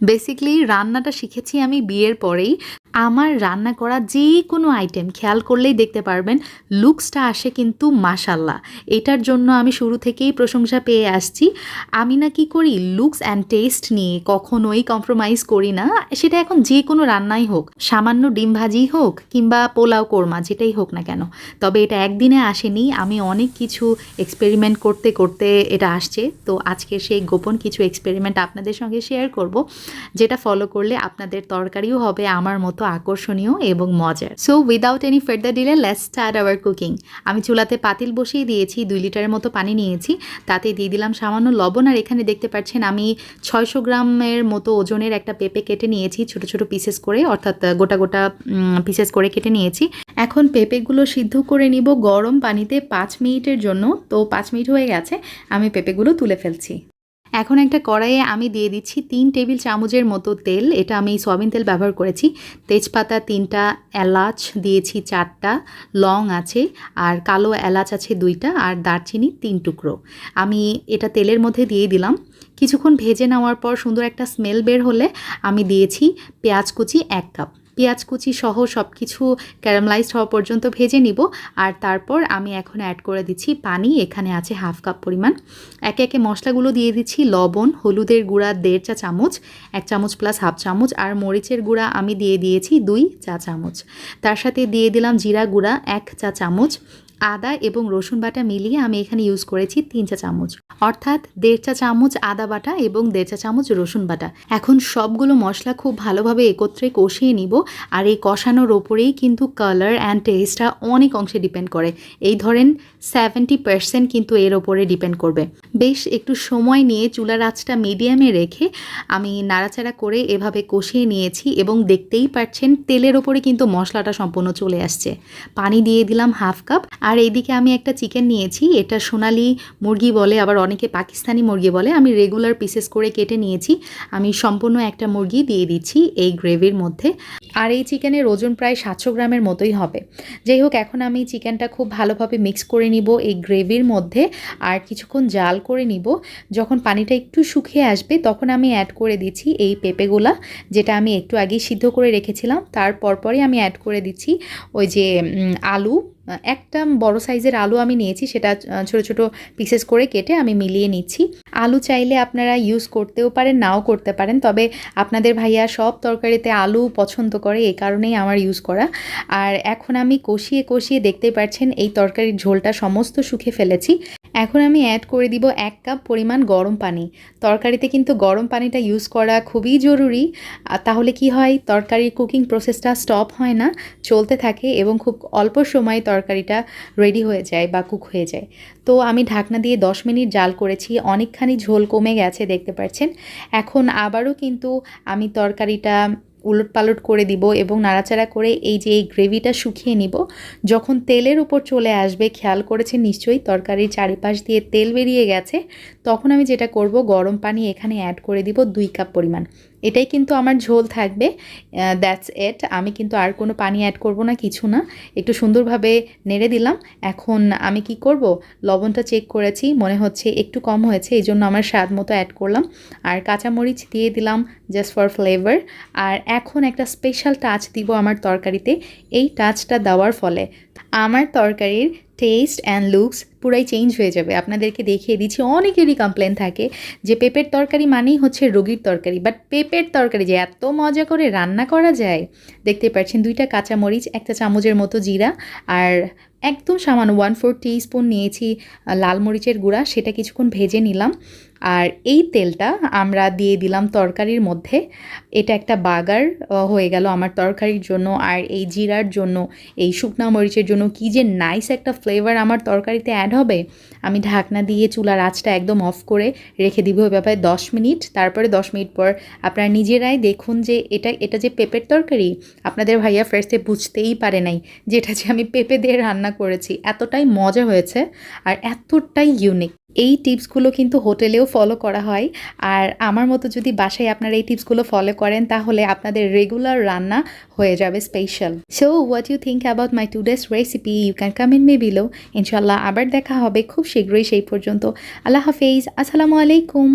Basically রান্নাটা শিখেছি আমি বিয়ের পরেই। আমার রান্না করা যে কোনো আইটেম খেয়াল করলেই দেখতে পারবেন লুকসটা আসে কিন্তু মাশাআল্লাহ। এটার জন্য আমি শুরু থেকেই প্রশংসা পেয়ে আসছি। আমি না কি করি লুকস অ্যান্ড টেস্ট নিয়ে কখনোই কম্প্রোমাইজ করি না। সেটা এখন যে কোনো রান্নাই হোক, সামান্য ডিম ভাজিই হোক কিংবা পোলাও কোরমা যেটাই হোক না কেন। তবে এটা একদিনে আসেনি, আমি অনেক কিছু এক্সপেরিমেন্ট করতে করতে এটা আসছে। তো আজকে সেই গোপন কিছু এক্সপেরিমেন্ট আপনাদের সঙ্গে শেয়ার করব, যেটা ফলো করলে আপনাদের তরকারিও হবে আমার মতো আকর্ষণীয় এবং মজার। So without any further delay let's start our cooking. আমি চুলাতে পাতিল বসিয়ে দিয়েছি, 2 লিটারের মতো পানি নিয়েছি, তাতে দিয়ে দিলাম সামান্য লবণ। আর এখানে দেখতে পাচ্ছেন আমি 600 গ্রামের মতো ওজনের একটা পেঁপে কেটে নিয়েছি ছোট ছোট পিসেস করে, অর্থাৎ গোটা গোটা পিসেস করে কেটে নিয়েছি। এখন পেঁপেগুলো সিদ্ধ করে নিব গরম পানিতে 5 মিনিটের জন্য। তো 5 মিনিট হয়ে গেছে, আমি পেঁপেগুলো তুলে ফেলছি। এখন একটা কড়াইয়ে আমি দিয়ে দিচ্ছি 3 টেবিল চামচের মতো তেল। এটা আমি সয়াবিন তেল ব্যবহার করেছি। তেজপাতা 3টা, এলাচ দিয়েছি 4টা, লং আছে, আর কালো এলাচ আছে 2টা, আর দারচিনি 3 টুকরো। আমি এটা তেলের মধ্যে দিয়ে দিলাম। কিছুক্ষণ ভেজে নেওয়ার পর সুন্দর একটা স্মেল বের হলে আমি দিয়েছি পেঁয়াজ কুচি 1 কাপ। পেঁয়াজ কুচি সহ সব কিছু ক্যারামেলাইজড হওয়া পর্যন্ত ভেজে নিব। আর তারপর আমি এখন অ্যাড করে দিচ্ছি পানি, এখানে আছে 1/2 কাপ পরিমাণ। একে একে মশলাগুলো দিয়ে দিচ্ছি। লবণ, হলুদের গুঁড়া 1.5 চা চামচ, 1 চামচ প্লাস 1/2 চামচ, আর মরিচের গুঁড়া আমি দিয়ে দিয়েছি 2 চা চামচ। তার সাথে দিয়ে দিলাম জিরা গুঁড়া 1 চা চামচ। আদা এবং রসুন বাটা মিলিয়ে আমি এখানে ইউজ করেছি 3 চা চামচ, অর্থাৎ 1.5 চা চামচ আদা বাটা এবং 1.5 চা চামচ রসুন বাটা। এখন সবগুলো মশলা খুব ভালোভাবে একত্রে কষিয়ে নিব। আর এই কষানোর ওপরেই কিন্তু কালার অ্যান্ড টেস্টটা অনেক অংশে ডিপেন্ড করে। এই ধরেন 70% কিন্তু এর ওপরে ডিপেন্ড করবে। বেশ একটু সময় নিয়ে চুলার আঁচটা মিডিয়ামে রেখে আমি নাড়াচাড়া করে এভাবে কষিয়ে নিয়েছি, এবং দেখতেই পাচ্ছেন তেলের ওপরে কিন্তু মশলাটা সম্পূর্ণ চলে আসছে। পানি দিয়ে দিলাম 1/2 কাপ। আর এইদিকে আমি একটা চিকেন নিয়েছি, এটা সোনালি মুরগি বলে, আবার অনেকে পাকিস্তানি মুরগি বলে। আমি রেগুলার পিসেস করে কেটে নিয়েছি। আমি সম্পূর্ণ একটা মুরগি দিয়ে দিচ্ছি এই গ্রেভির মধ্যে। আর এই চিকেনের ওজন প্রায় 700 গ্রামের মতোই হবে। যাই হোক, এখন আমি চিকেনটা খুব ভালোভাবে মিক্স করে নিব এই গ্রেভির মধ্যে, আর কিছুক্ষণ জাল করে নিব। যখন পানিটা একটু শুকিয়ে আসবে তখন আমি অ্যাড করে দিচ্ছি এই পেঁপেগুলা, যেটা আমি একটু আগেই সিদ্ধ করে রেখেছিলাম। তার পরপরই আমি অ্যাড করে দিচ্ছি ওই যে আলু। একটা বড় সাইজের আলু আমি নিয়েছি, সেটা ছোট ছোট পিসেস করে কেটে আমি মিলিয়ে নিচ্ছি। আলু চাইলে আপনারা ইউজ করতেও পারেন, নাও করতে পারেন, তবে আপনাদের ভাইয়া সব তরকারিতে আলু পছন্দ করে, এই কারণেই আমার ইউজ করা। আর এখন আমি কষিয়ে কষিয়ে দেখতেই পাচ্ছেন এই তরকারির ঝোলটা সমস্ত শুকিয়ে ফেলেছি। এখন আমি অ্যাড করে দিব 1 কাপ পরিমাণ গরম পানি। তরকারিতে কিন্তু গরম পানিটা ইউজ করা খুবই জরুরি। তাহলে কি হয়, তরকারির কুকিং প্রসেসটা স্টপ হয় না, চলতে থাকে, এবং খুব অল্প সময় তরকারিটা রেডি হয়ে যায় বা কুক হয়ে যায়। তো আমি ঢাকনা দিয়ে 10 মিনিট জাল করেছি, অনেকখানি ঝোল কমে গেছে দেখতে পাচ্ছেন। এখন আবারও কিন্তু আমি তরকারিটা উলটপালট করে দিব এবং নাড়াচাড়া করে এই যে এই গ্রেভিটা শুকিয়ে নিব। যখন তেলের উপর চলে আসবে, খেয়াল করেছেন নিশ্চয়ই তরকারির চারিপাশ দিয়ে তেল বেরিয়ে গেছে, তখন আমি যেটা করব, গরম পানি এখানে অ্যাড করে দিব 2 কাপ পরিমাণ। এটাই কিন্তু আমার ঝোল থাকবে, দ্যাটস ইট। আমি কিন্তু আর কোনো পানি অ্যাড করব না, কিছু না। একটু সুন্দরভাবে নেড়ে দিলাম। এখন আমি কি করব, লবণটা চেক করেছি, মনে হচ্ছে একটু কম হয়েছে, এই জন্য আমার স্বাদ মতো অ্যাড করলাম। আর কাঁচামরিচ দিয়ে দিলাম জাস্ট ফর ফ্লেভার। আর এখন একটা স্পেশাল টাচ দিব আমার তরকারিতে। এই টাচটা দেওয়ার ফলে আমার তরকারির টেস্ট অ্যান্ড লুকস পুরাই চেঞ্জ হয়ে যাবে। আপনাদেরকে দেখিয়ে দিচ্ছি, অনেকেরই কমপ্লেন থাকে যে পেঁপের তরকারি মানেই হচ্ছে রোগীর তরকারি, বাট পেঁপের তরকারি যে এত মজা করে রান্না করা যায়। দেখতে পাচ্ছেন 2টা কাঁচামরিচ, 1 চা চামচের মতো জিরা, আর একদম সামান্য 1/4 টিস্পুন নিয়েছি লাল মরিচের গুঁড়া, সেটা কিছুক্ষণ ভেজে নিলাম। আর এই তেলটা আমরা দিয়ে দিলাম তরকারির মধ্যে। এটা একটা বাগার হয়ে গেল আমার তরকারির জন্য। আর এই জিরার জন্য, এই শুকনা মরিচের জন্য কি যে নাইস একটা ফ্লেভার আমার তরকারিতে অ্যাড হবে। আমি ঢাকনা দিয়ে চুলার আঁচটা একদম অফ করে রেখে দিব এভাবে 10 মিনিট। তারপরে 10 মিনিট পর আপনারা নিজেরাই দেখুন যে এটা যে পেঁপের তরকারি। আপনাদের ভাইয়া ফার্স্টে বুঝতেই পারে নাই যে এটা যে আমি পেঁপে দিয়ে রান্না করেছি। এতটাই মজা হয়েছে আর এতটাই ইউনিক। এই টিপসগুলো কিন্তু হোটেলেও ফলো করা হয়। আর আমার মতো যদি বাসায় আপনারা এই টিপসগুলো ফলো করেন, তাহলে আপনাদের রেগুলার রান্না হয়ে যাবে special. So what you think about my today's recipe, you can comment me below. ইনশাল্লাহ আবার দেখা হবে খুব শীঘ্রই। সেই পর্যন্ত আল্লাহ হাফেজ, আসসালামু আলাইকুম।